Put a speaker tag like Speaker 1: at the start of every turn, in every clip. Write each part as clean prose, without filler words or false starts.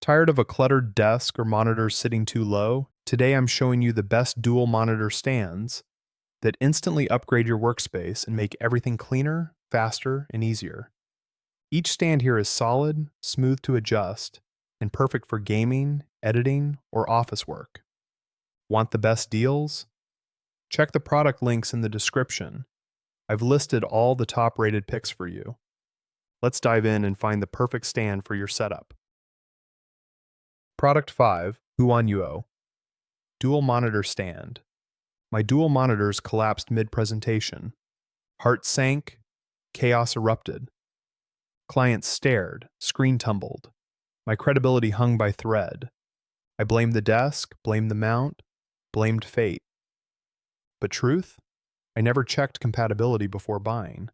Speaker 1: Tired of a cluttered desk or monitors sitting too low? Today I'm showing you the best dual monitor stands that instantly upgrade your workspace and make everything cleaner, faster, and easier. Each stand here is solid, smooth to adjust, and perfect for gaming, editing, or office work. Want the best deals? Check the product links in the description. I've listed all the top rated picks for you. Let's dive in and find the perfect stand for your setup. Product 5, Huanyuo. Dual Monitor Stand. My dual monitors collapsed mid-presentation. Heart sank, chaos erupted. Clients stared, screen tumbled. My credibility hung by thread. I blamed the desk, blamed the mount, blamed fate. But truth? I never checked compatibility before buying.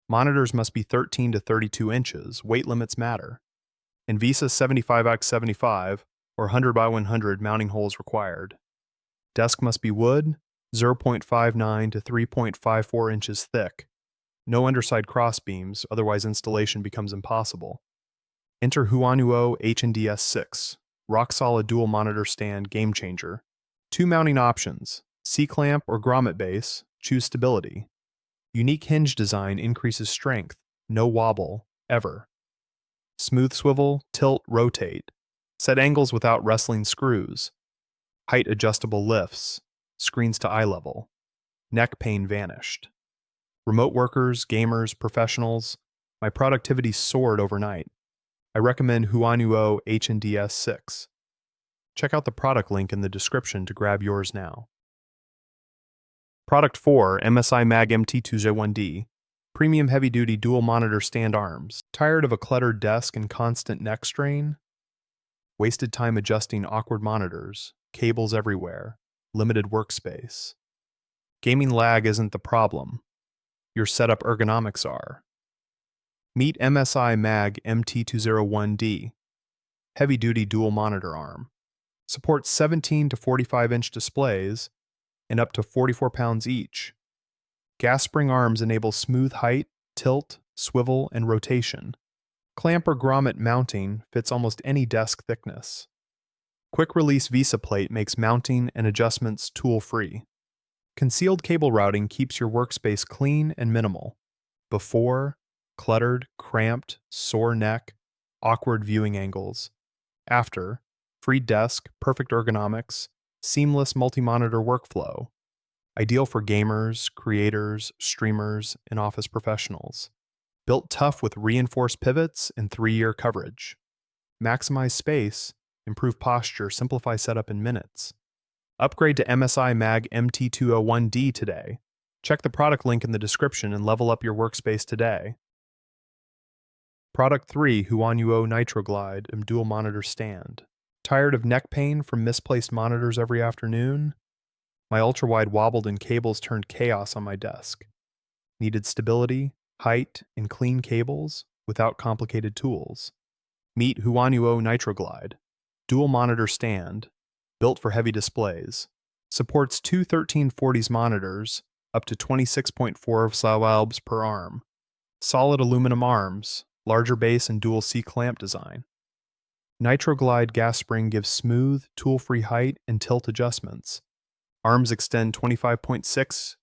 Speaker 1: Monitors must be 13 to 32 inches, weight limits matter. In Visa 75x75 or 100x100 mounting holes required. Desk must be wood, 0.59 to 3.54 inches thick. No underside crossbeams, otherwise installation becomes impossible. Enter Huanyuo HNDS6, rock-solid dual monitor stand game changer. 2 mounting options, C-clamp or grommet base, choose stability. Unique hinge design increases strength, no wobble, ever. Smooth swivel, tilt, rotate. Set angles without wrestling screws. Height adjustable lifts. Screens to eye level. Neck pain vanished. Remote workers, gamers, professionals. My productivity soared overnight. I recommend Huanyuo HNDS6. Check out the product link in the description to grab yours now. Product 4, MSI Mag MT2J1D. Premium heavy-duty dual monitor stand arms. Tired of a cluttered desk and constant neck strain? Wasted time adjusting awkward monitors, cables everywhere, limited workspace. Gaming lag isn't the problem. Your setup ergonomics are. Meet MSI Mag MT201D. Heavy-duty dual monitor arm. Supports 17 to 45-inch displays and up to 44 pounds each. Gas spring arms enable smooth height, tilt, swivel, and rotation. Clamp or grommet mounting fits almost any desk thickness. Quick release Visa plate makes mounting and adjustments tool-free. Concealed cable routing keeps your workspace clean and minimal. Before, cluttered, cramped, sore neck, awkward viewing angles. After, free desk, perfect ergonomics, seamless multi-monitor workflow. Ideal for gamers, creators, streamers, and office professionals. Built tough with reinforced pivots and 3-year coverage. Maximize space, improve posture, simplify setup in minutes. Upgrade to MSI Mag MT201D today. Check the product link in the description and level up your workspace today. Product 3, Huanyuo Nitroglide and Dual Monitor Stand. Tired of neck pain from misplaced monitors every afternoon? My ultrawide wobbled and cables turned chaos on my desk. Needed stability, height, and clean cables without complicated tools. Meet Huanyuo Nitroglide. Dual monitor stand, built for heavy displays. Supports 2 1340s monitors, up to 26.4 slabs per arm. Solid aluminum arms, larger base and dual C-clamp design. Nitroglide gas spring gives smooth, tool-free height and tilt adjustments. Arms extend 25.6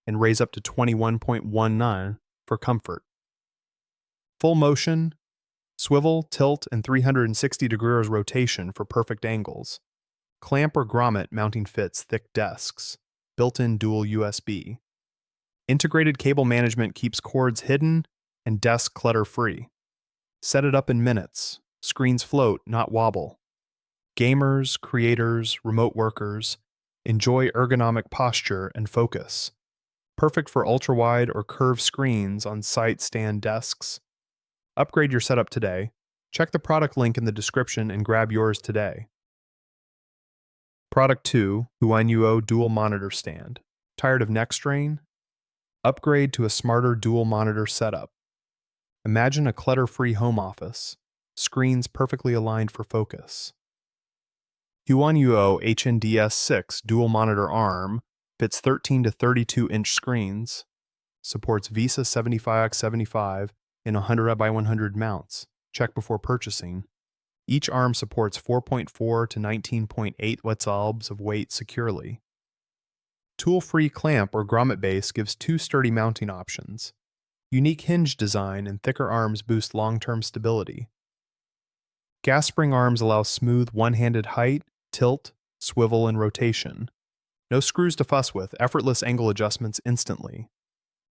Speaker 1: and raise up to 21.19 for comfort. Full motion, swivel, tilt, and 360 degrees rotation for perfect angles. Clamp or grommet mounting fits thick desks. Built-in dual USB. Integrated cable management keeps cords hidden and desk clutter-free. Set it up in minutes. Screens float, not wobble. Gamers, creators, remote workers, enjoy ergonomic posture and focus. Perfect for ultra-wide or curved screens on site stand desks. Upgrade your setup today. Check the product link in the description and grab yours today. Product 2, Huanyuo Dual Monitor Stand. Tired of neck strain? Upgrade to a smarter dual monitor setup. Imagine a clutter-free home office. Screens perfectly aligned for focus. Huanyuo HNDS6 dual monitor arm fits 13 to 32 inch screens, supports Visa 75x75 and 100x100 mounts. Check before purchasing. Each arm supports 4.4 to 19.8 Wetzelbs of weight securely. Tool-free clamp or grommet base gives two sturdy mounting options. Unique hinge design and thicker arms boost long-term stability. Gas spring arms allow smooth one-handed height, tilt, swivel, and rotation. No screws to fuss with, effortless angle adjustments instantly.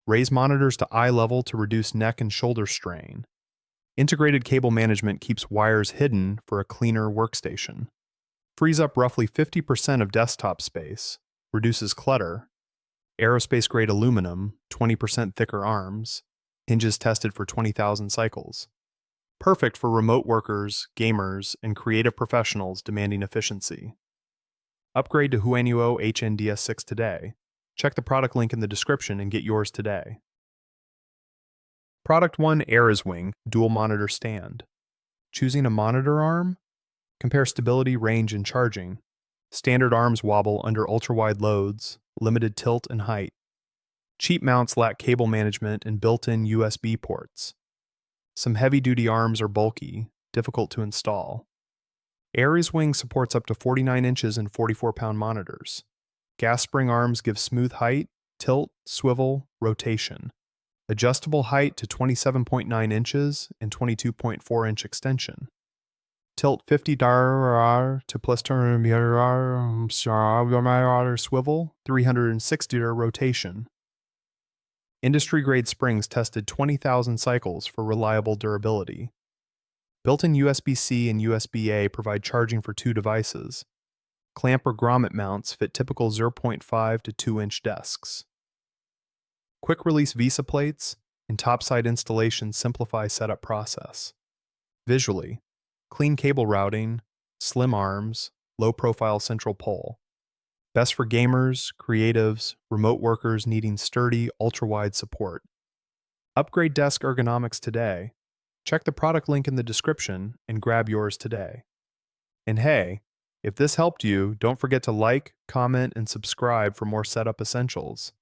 Speaker 1: Raise monitors to eye level to reduce neck and shoulder strain. Integrated cable management keeps wires hidden for a cleaner workstation. Frees up roughly 50% of desktop space, reduces clutter. Aerospace-grade aluminum, 20% thicker arms, hinges tested for 20,000 cycles. Perfect for remote workers, gamers, and creative professionals demanding efficiency. Upgrade to Huanuo HNDS6 today. Check the product link in the description and get yours today. Product 1 Aeriswing Dual Monitor Stand. Choosing a monitor arm? Compare stability, range, and charging. Standard arms wobble under ultra-wide loads, limited tilt and height. Cheap mounts lack cable management and built-in USB ports. Some heavy-duty arms are bulky, difficult to install. Aeriswing supports up to 49 inches and 44-pound monitors. Gas spring arms give smooth height, tilt, swivel, rotation. Adjustable height to 27.9 inches and 22.4-inch extension. Tilt 50 to plus swivel, 360 rotation. Industry-grade springs tested 20,000 cycles for reliable durability. Built-in USB-C and USB-A provide charging for two devices. Clamp or grommet mounts fit typical 0.5 to 2-inch desks. Quick-release VISA plates and topside installation simplify setup process. Visually, clean cable routing, slim arms, low-profile central pole. Best for gamers, creatives, remote workers needing sturdy, ultra-wide support. Upgrade desk ergonomics today. Check the product link in the description and grab yours today. And hey, if this helped you, don't forget to like, comment, and subscribe for more setup essentials.